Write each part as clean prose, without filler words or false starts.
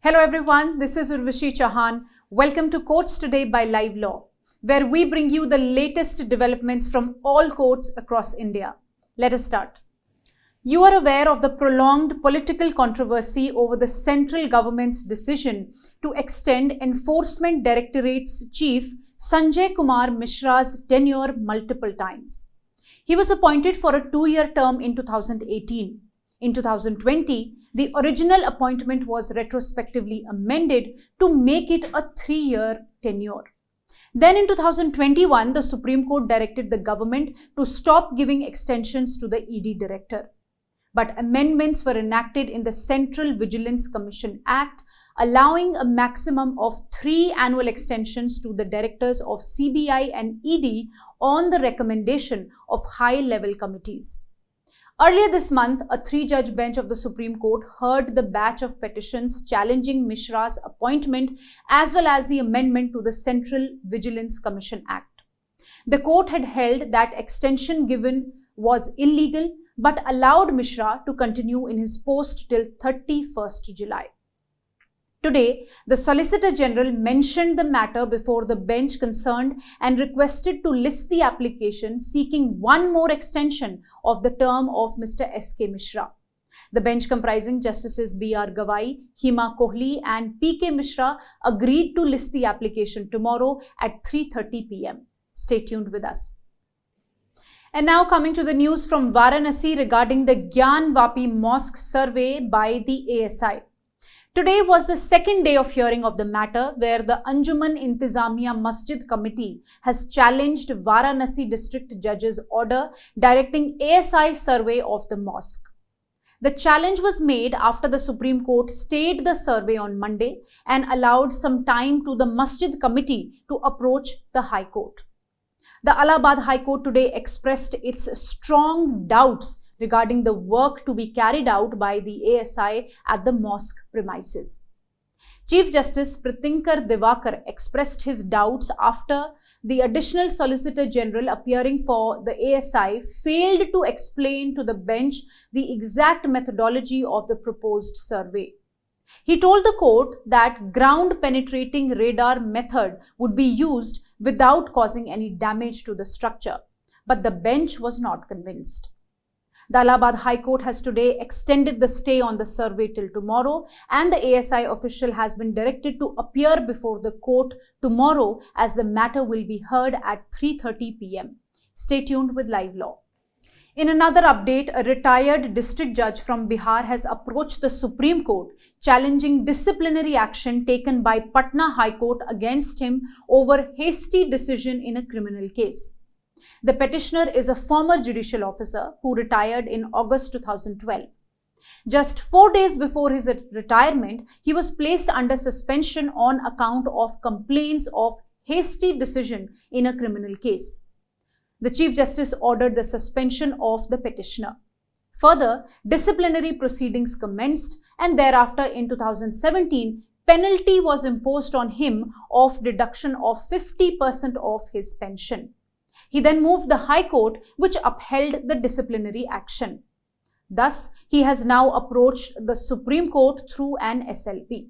Hello everyone, this is Urvashi Chauhan. Welcome to Courts Today by Live Law, where we bring you the latest developments from all courts across India. Let us start. You are aware of the prolonged political controversy over the central government's decision to extend Enforcement Directorate's Chief Sanjay Kumar Mishra's tenure multiple times. He was appointed for a 2-year term in 2018. In 2020, the original appointment was retrospectively amended to make it a 3-year tenure. Then in 2021, the Supreme Court directed the government to stop giving extensions to the ED director. But amendments were enacted in the Central Vigilance Commission Act, allowing a maximum of 3 annual extensions to the directors of CBI and ED on the recommendation of high-level committees. Earlier this month, a 3-judge bench of the Supreme Court heard the batch of petitions challenging Mishra's appointment as well as the amendment to the Central Vigilance Commission Act. The court had held that extension given was illegal but allowed Mishra to continue in his post till 31st July. Today, the Solicitor General mentioned the matter before the bench concerned and requested to list the application seeking one more extension of the term of Mr. S.K. Mishra. The bench comprising Justices B.R. Gawai, Hima Kohli and P.K. Mishra agreed to list the application tomorrow at 3:30 p.m. Stay tuned with us. And now coming to the news from Varanasi regarding the Gyan Vapi Mosque survey by the ASI. Today was the second day of hearing of the matter where the Anjuman Intizamiya Masjid Committee has challenged Varanasi District Judge's order directing ASI survey of the mosque. The challenge was made after the Supreme Court stayed the survey on Monday and allowed some time to the Masjid Committee to approach the High Court. The Allahabad High Court today expressed its strong doubts regarding the work to be carried out by the ASI at the mosque premises. Chief Justice Pritinkar Divakar expressed his doubts after the Additional Solicitor General appearing for the ASI failed to explain to the bench the exact methodology of the proposed survey. He told the court that ground-penetrating radar method would be used without causing any damage to the structure, but the bench was not convinced. The Allahabad High Court has today extended the stay on the survey till tomorrow, and the ASI official has been directed to appear before the court tomorrow as the matter will be heard at 3:30 p.m. Stay tuned with Live Law. In another update, a retired district judge from Bihar has approached the Supreme Court challenging disciplinary action taken by Patna High Court against him over hasty decision in a criminal case. The petitioner is a former judicial officer who retired in August 2012. Just 4 days before his retirement, he was placed under suspension on account of complaints of hasty decision in a criminal case. The Chief Justice ordered the suspension of the petitioner. Further, disciplinary proceedings commenced, and thereafter in 2017, penalty was imposed on him of deduction of 50% of his pension. He then moved the High Court, which upheld the disciplinary action. Thus, he has now approached the Supreme Court through an SLP.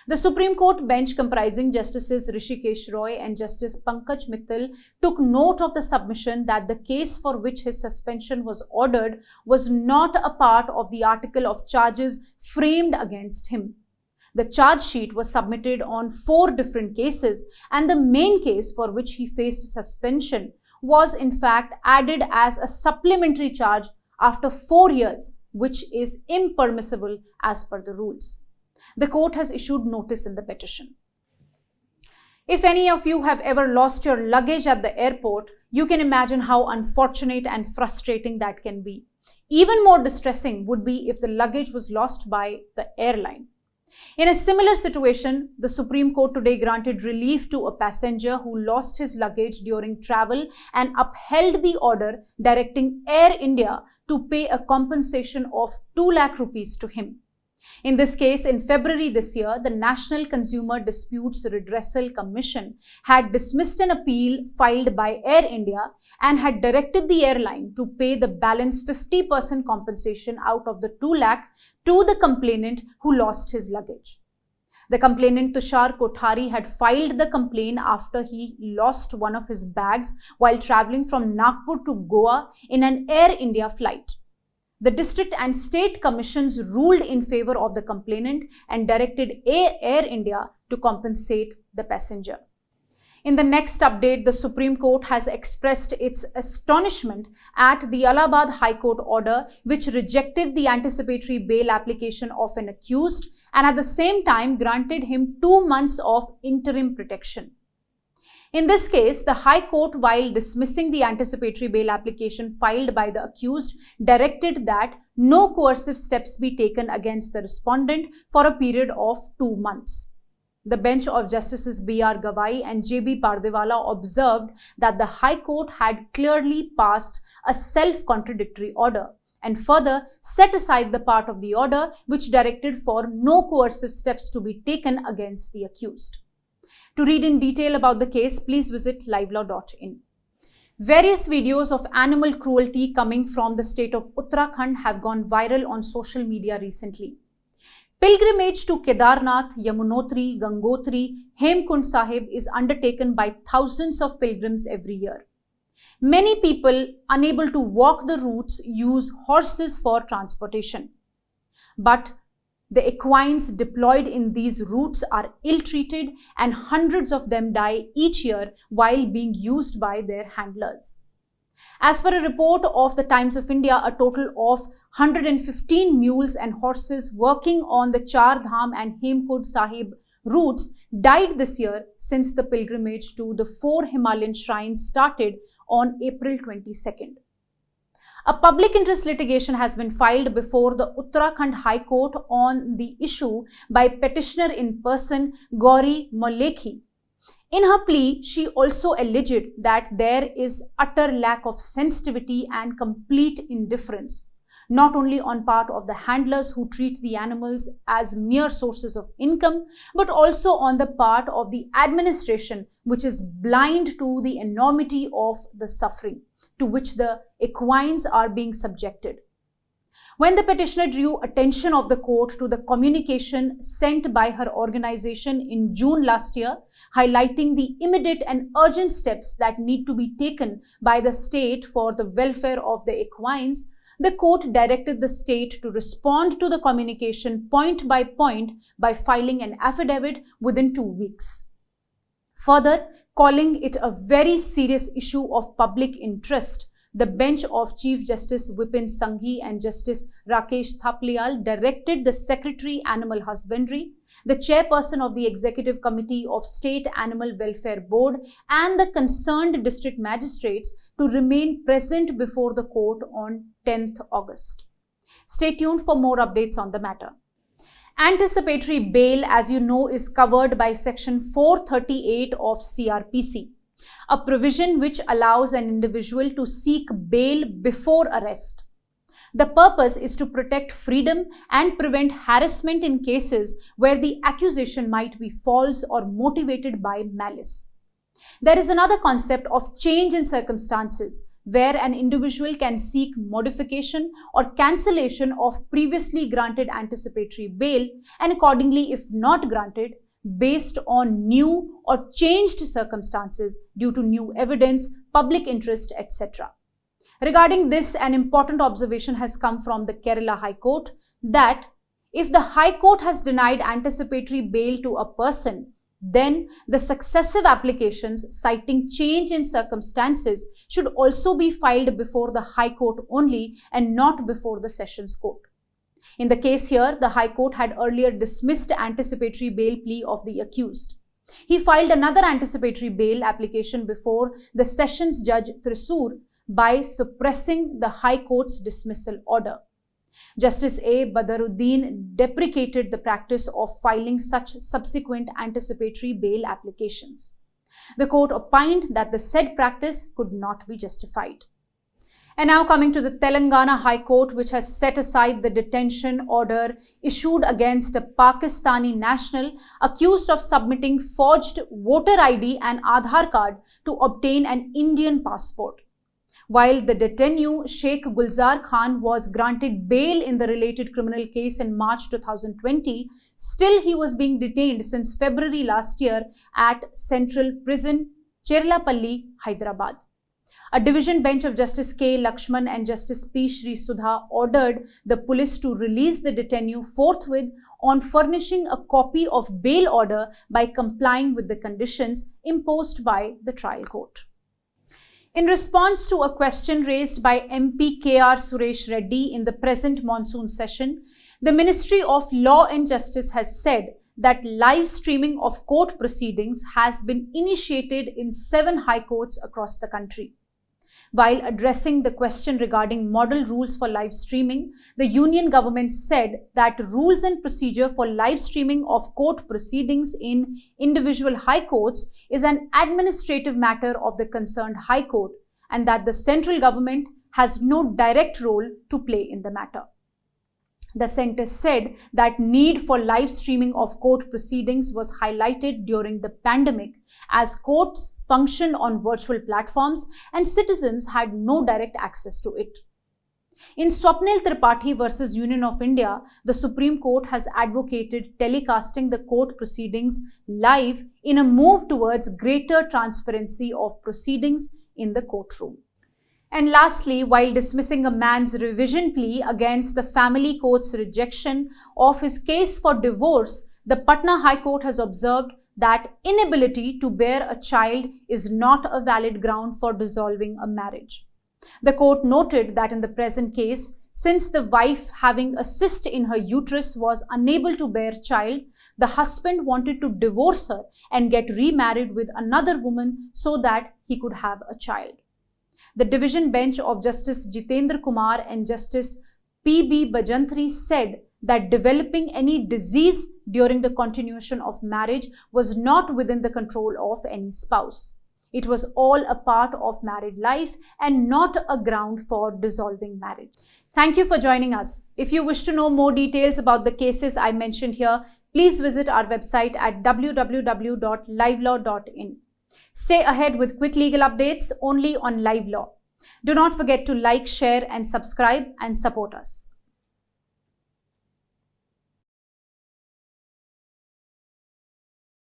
The Supreme Court bench comprising Justices Rishikesh Roy and Justice Pankaj Mittal took note of the submission that the case for which his suspension was ordered was not a part of the article of charges framed against him. The charge sheet was submitted on 4 different cases, and the main case for which he faced suspension was in fact added as a supplementary charge after 4 years, which is impermissible as per the rules. The court has issued notice in the petition. If any of you have ever lost your luggage at the airport, you can imagine how unfortunate and frustrating that can be. Even more distressing would be if the luggage was lost by the airline. In a similar situation, the Supreme Court today granted relief to a passenger who lost his luggage during travel and upheld the order directing Air India to pay a compensation of 2 lakh rupees to him. In this case, in February this year, the National Consumer Disputes Redressal Commission had dismissed an appeal filed by Air India and had directed the airline to pay the balance 50% compensation out of the 2 lakh to the complainant who lost his luggage. The complainant Tushar Kothari had filed the complaint after he lost one of his bags while traveling from Nagpur to Goa in an Air India flight. The district and state commissions ruled in favor of the complainant and directed Air India to compensate the passenger. In the next update, the Supreme Court has expressed its astonishment at the Allahabad High Court order, which rejected the anticipatory bail application of an accused and at the same time granted him 2 months of interim protection. In this case, the High Court, while dismissing the anticipatory bail application filed by the accused, directed that no coercive steps be taken against the respondent for a period of 2 months. The bench of Justices B.R. Gawai and J.B. Pardewala observed that the High Court had clearly passed a self-contradictory order and further set aside the part of the order which directed for no coercive steps to be taken against the accused. To read in detail about the case, please visit livelaw.in. Various videos of animal cruelty coming from the state of Uttarakhand have gone viral on social media recently. Pilgrimage to Kedarnath, Yamunotri, Gangotri, Hemkund Sahib is undertaken by thousands of pilgrims every year. Many people unable to walk the routes use horses for transportation. But the equines deployed in these routes are ill-treated and hundreds of them die each year while being used by their handlers. As per a report of the Times of India, a total of 115 mules and horses working on the Char Dham and Hemkund Sahib routes died this year since the pilgrimage to the 4 Himalayan shrines started on April 22nd. A public interest litigation has been filed before the Uttarakhand High Court on the issue by petitioner in person Gauri Molekhi. In her plea, she also alleged that there is utter lack of sensitivity and complete indifference, not only on part of the handlers who treat the animals as mere sources of income, but also on the part of the administration, which is blind to the enormity of the suffering to which the equines are being subjected. When the petitioner drew attention of the court to the communication sent by her organization in June last year, highlighting the immediate and urgent steps that need to be taken by the state for the welfare of the equines, the court directed the state to respond to the communication point by filing an affidavit within 2 weeks. Further, calling it a very serious issue of public interest, the bench of Chief Justice Vipin Sanghi and Justice Rakesh Thapliyal directed the Secretary Animal Husbandry, the Chairperson of the Executive Committee of State Animal Welfare Board and the concerned district magistrates to remain present before the court on 10th August. Stay tuned for more updates on the matter. Anticipatory bail, as you know, is covered by Section 438 of CRPC. A provision which allows an individual to seek bail before arrest. The purpose is to protect freedom and prevent harassment in cases where the accusation might be false or motivated by malice. There is another concept of change in circumstances, where an individual can seek modification or cancellation of previously granted anticipatory bail and accordingly, if not granted, based on new or changed circumstances due to new evidence, public interest, etc. Regarding this, an important observation has come from the Kerala High Court that if the High Court has denied anticipatory bail to a person, then the successive applications citing change in circumstances should also be filed before the High Court only and not before the Sessions Court. In the case here, the High Court had earlier dismissed anticipatory bail plea of the accused. He filed another anticipatory bail application before the Sessions Judge Thrissur by suppressing the High Court's dismissal order. Justice A. Badaruddin deprecated the practice of filing such subsequent anticipatory bail applications. The court opined that the said practice could not be justified. And now coming to the Telangana High Court, which has set aside the detention order issued against a Pakistani national accused of submitting forged voter ID and Aadhaar card to obtain an Indian passport. While the détenu Sheikh Gulzar Khan was granted bail in the related criminal case in March 2020, still he was being detained since February last year at Central Prison, Cherlapalli, Hyderabad. A division bench of Justice K. Lakshman and Justice P. Shri Sudha ordered the police to release the détenu forthwith on furnishing a copy of bail order by complying with the conditions imposed by the trial court. In response to a question raised by MP K.R. Suresh Reddy in the present monsoon session, the Ministry of Law and Justice has said that live streaming of court proceedings has been initiated in 7 high courts across the country. While addressing the question regarding model rules for live streaming, the Union government said that rules and procedure for live streaming of court proceedings in individual high courts is an administrative matter of the concerned high court and that the central government has no direct role to play in the matter. The centre said that need for live streaming of court proceedings was highlighted during the pandemic as courts functioned on virtual platforms and citizens had no direct access to it. In Swapnil Tripathi versus Union of India, the Supreme Court has advocated telecasting the court proceedings live in a move towards greater transparency of proceedings in the courtroom. And lastly, while dismissing a man's revision plea against the family court's rejection of his case for divorce, the Patna High Court has observed that inability to bear a child is not a valid ground for dissolving a marriage. The court noted that in the present case, since the wife having a cyst in her uterus was unable to bear child, the husband wanted to divorce her and get remarried with another woman so that he could have a child. The division bench of Justice Jitendra Kumar and Justice P.B. Bajantri said that developing any disease during the continuation of marriage was not within the control of any spouse. It was all a part of married life and not a ground for dissolving marriage. Thank you for joining us. If you wish to know more details about the cases I mentioned here, please visit our website at www.livelaw.in. Stay ahead with quick legal updates only on Live Law. Do not forget to like, share and subscribe and support us.